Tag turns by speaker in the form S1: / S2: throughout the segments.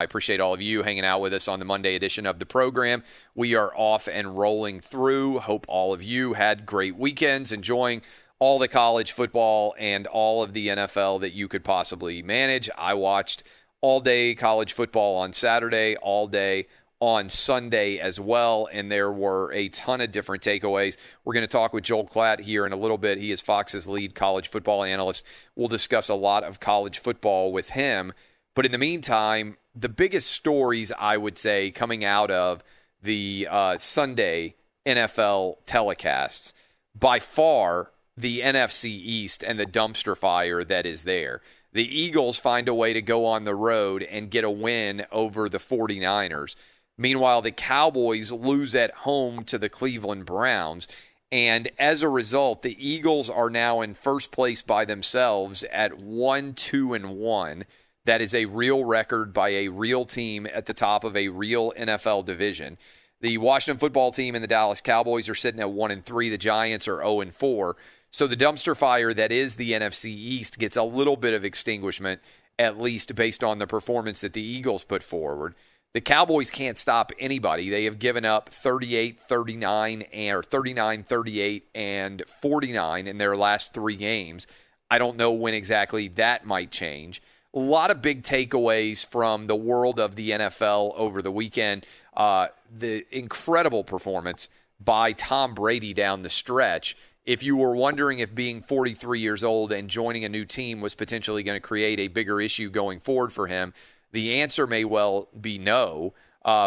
S1: I appreciate all of you hanging out with us on the Monday edition of the program. We are off and rolling through. Hope all of you had great weekends, enjoying all the college football and all of the NFL that you could possibly manage. I watched all day college football on Saturday, all day on Sunday as well, and there were a ton of different takeaways. We're going to talk with Joel Klatt here in a little bit. He is Fox's lead college football analyst. We'll discuss a lot of college football with him. But in the meantime, the biggest stories, I would say, coming out of the Sunday NFL telecasts, by far the NFC East and the dumpster fire that is there. The Eagles find a way to go on the road and get a win over the 49ers. Meanwhile, the Cowboys lose at home to the Cleveland Browns. And as a result, the Eagles are now in first place by themselves at 1-2-1. That is a real record by a real team at the top of a real NFL division. The Washington football team and the Dallas Cowboys are sitting at 1-3. The Giants are 0-4. So the dumpster fire that is the NFC East gets a little bit of extinguishment, at least based on the performance that the Eagles put forward. The Cowboys can't stop anybody. They have given up 38, 39, or 39, 38, and 49 in their last three games. I don't know when exactly that might change. A lot of big takeaways from the world of the NFL over the weekend. The incredible performance by Tom Brady down the stretch. If you were wondering if being 43 years old and joining a new team was potentially going to create a bigger issue going forward for him, the answer may well be no,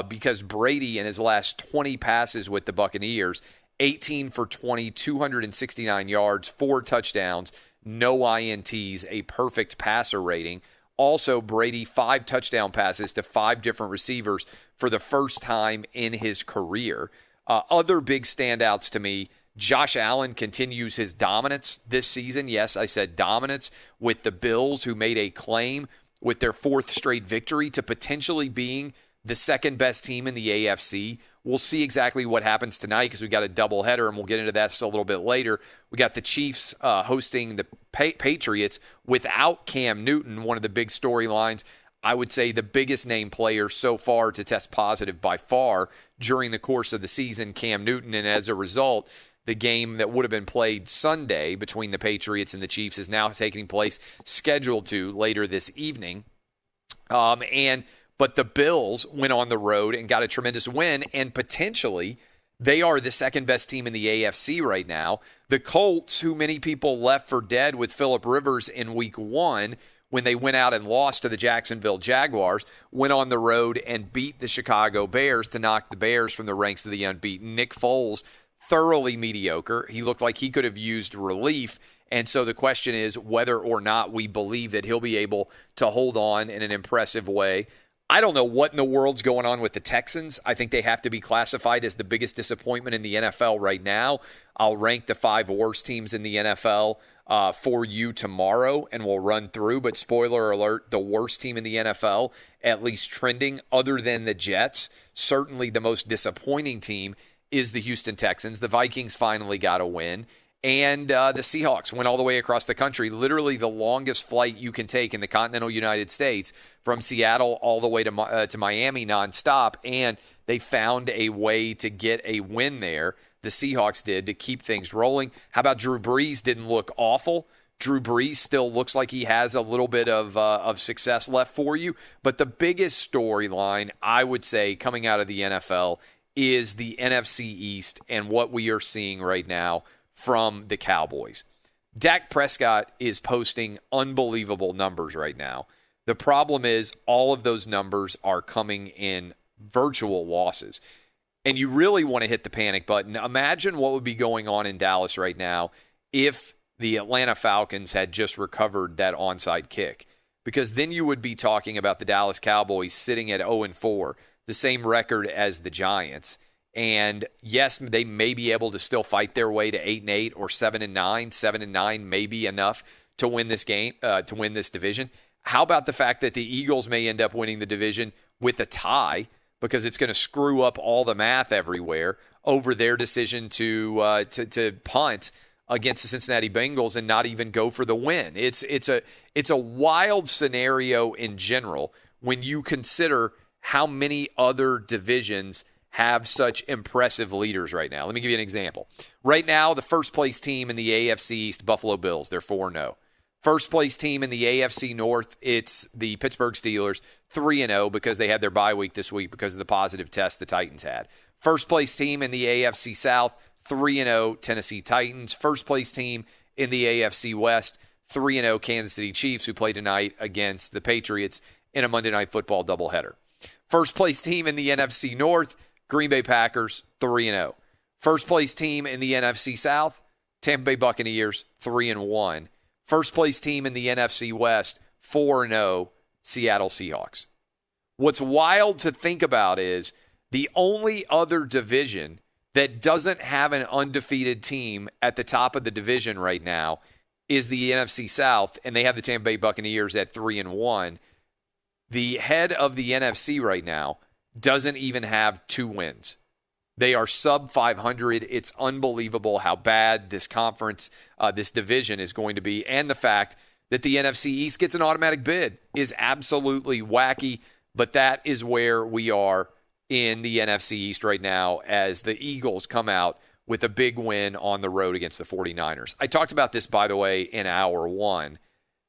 S1: because Brady in his last 20 passes with the Buccaneers, 18 for 20, 269 yards, 4 touchdowns, no INTs, a perfect passer rating. Also, Brady, 5 touchdown passes to 5 different receivers for the first time in his career. Other big standouts to me, Josh Allen continues his dominance this season. Yes, I said dominance with the Bills, who made a claim with their 4th straight victory to potentially being the second best team in the AFC. We'll see exactly what happens tonight because we got a doubleheader, and we'll get into that just a little bit later. We got the Chiefs hosting the Patriots without Cam Newton, one of the big storylines. I would say the biggest name player so far to test positive by far during the course of the season, Cam Newton, and as a result, the game that would have been played Sunday between the Patriots and the Chiefs is now taking place, scheduled to later this evening. But the Bills went on the road and got a tremendous win, and potentially they are the second best team in the AFC right now. The Colts, who many people left for dead with Phillip Rivers in week 1 when they went out and lost to the Jacksonville Jaguars, went on the road and beat the Chicago Bears to knock the Bears from the ranks of the unbeaten. Nick Foles, thoroughly mediocre. He looked like he could have used relief. And so the question is whether or not we believe that he'll be able to hold on in an impressive way. I don't know what in the world's going on with the Texans. I think they have to be classified as the biggest disappointment in the NFL right now. I'll rank the 5 worst teams in the NFL for you tomorrow, and we'll run through. But spoiler alert, the worst team in the NFL, at least trending, other than the Jets, certainly the most disappointing team is the Houston Texans. The Vikings finally got a win. And the Seahawks went all the way across the country, literally the longest flight you can take in the continental United States, from Seattle all the way to Miami nonstop, and they found a way to get a win there. The Seahawks did, to keep things rolling. How about Drew Brees? Didn't look awful. Drew Brees still looks like he has a little bit of success left for you. But the biggest storyline, I would say, coming out of the NFL is the NFC East and what we are seeing right now from the Cowboys. Dak Prescott is posting unbelievable numbers right now. The problem is all of those numbers are coming in virtual losses. And you really want to hit the panic button. Imagine what would be going on in Dallas right now if the Atlanta Falcons had just recovered that onside kick. Because then you would be talking about the Dallas Cowboys sitting at 0-4, the same record as the Giants. And yes, they may be able to still fight their way to 8-8 or 7-9. 7-9 may be enough to win this game, to win this division. How about the fact that the Eagles may end up winning the division with a tie, because it's going to screw up all the math everywhere over their decision to punt against the Cincinnati Bengals and not even go for the win. It's a wild scenario in general when you consider how many other divisions have such impressive leaders right now. Let me give you an example. Right now, the first place team in the AFC East, Buffalo Bills, they're 4-0. First place team in the AFC North, it's the Pittsburgh Steelers, 3-0 because they had their bye week this week because of the positive test the Titans had. First place team in the AFC South, 3-0 Tennessee Titans. First place team in the AFC West, 3-0 Kansas City Chiefs, who play tonight against the Patriots in a Monday Night Football doubleheader. First place team in the NFC North, Green Bay Packers, 3-0. First place team in the NFC South, Tampa Bay Buccaneers, 3-1. First place team in the NFC West, 4-0, Seattle Seahawks. What's wild to think about is the only other division that doesn't have an undefeated team at the top of the division right now is the NFC South, and they have the Tampa Bay Buccaneers at 3-1. The head of the NFC right now doesn't even have 2 wins. They are sub 500. It's unbelievable how bad this conference, this division is going to be. And the fact that the NFC East gets an automatic bid is absolutely wacky. But that is where we are in the NFC East right now as the Eagles come out with a big win on the road against the 49ers. I talked about this, by the way, in hour 1.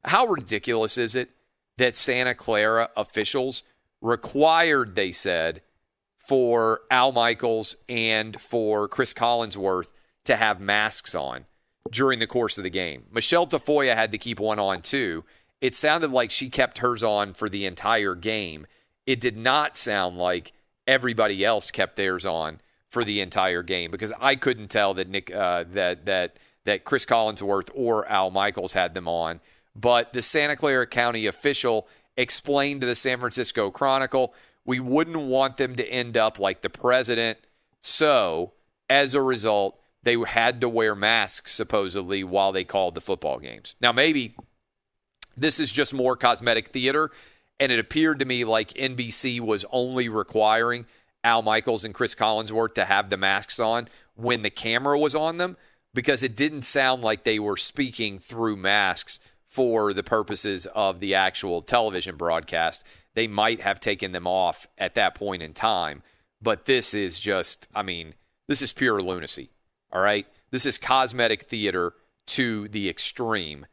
S1: How ridiculous is it that Santa Clara officials required, they said, for Al Michaels and for Chris Collinsworth to have masks on during the course of the game? Michelle Tafoya had to keep one on too. It sounded like she kept hers on for the entire game. It did not sound like everybody else kept theirs on for the entire game, because I couldn't tell that that Chris Collinsworth or Al Michaels had them on. But the Santa Clara County official explained to the San Francisco Chronicle, we wouldn't want them to end up like the president. So, as a result, they had to wear masks, supposedly, while they called the football games. Now, maybe this is just more cosmetic theater, and it appeared to me like NBC was only requiring Al Michaels and Chris Collinsworth to have the masks on when the camera was on them, because it didn't sound like they were speaking through masks for the purposes of the actual television broadcast. They might have taken them off at that point in time. But this is just, this is pure lunacy, all right? This is cosmetic theater to the extreme.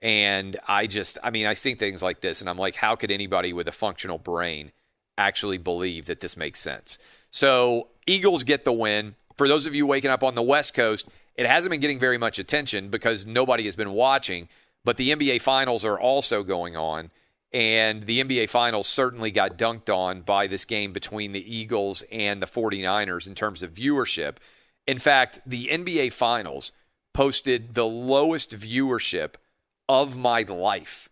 S1: And I see things like this, and I'm like, how could anybody with a functional brain actually believe that this makes sense? So, Eagles get the win. For those of you waking up on the West Coast, it hasn't been getting very much attention because nobody has been watching. But the NBA Finals are also going on, and the NBA Finals certainly got dunked on by this game between the Eagles and the 49ers in terms of viewership. In fact, the NBA Finals posted the lowest viewership of my life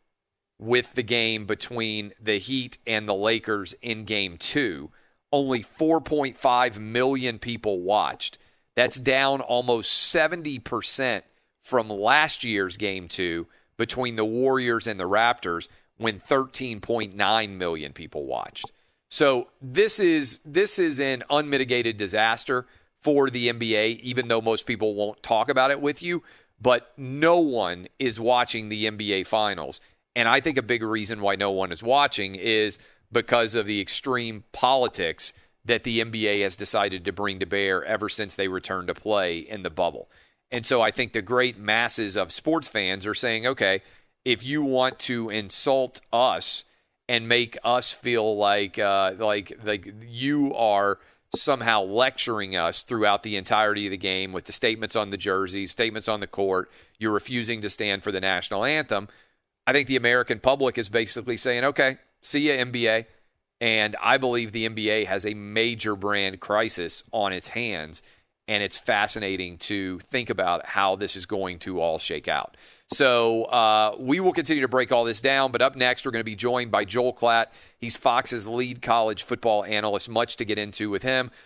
S1: with the game between the Heat and the Lakers in Game 2. Only 4.5 million people watched. That's down almost 70% from last year's Game 2 between the Warriors and the Raptors, when 13.9 million people watched. So this is an unmitigated disaster for the NBA, even though most people won't talk about it with you. But no one is watching the NBA Finals. And I think a big reason why no one is watching is because of the extreme politics that the NBA has decided to bring to bear ever since they returned to play in the bubble. And so I think the great masses of sports fans are saying, okay, if you want to insult us and make us feel like you are somehow lecturing us throughout the entirety of the game with the statements on the jerseys, statements on the court, you're refusing to stand for the national anthem, I think the American public is basically saying, okay, see ya, NBA. And I believe the NBA has a major brand crisis on its hands. And it's fascinating to think about how this is going to all shake out. So we will continue to break all this down. But up next, we're going to be joined by Joel Klatt. He's Fox's lead college football analyst. Much to get into with him.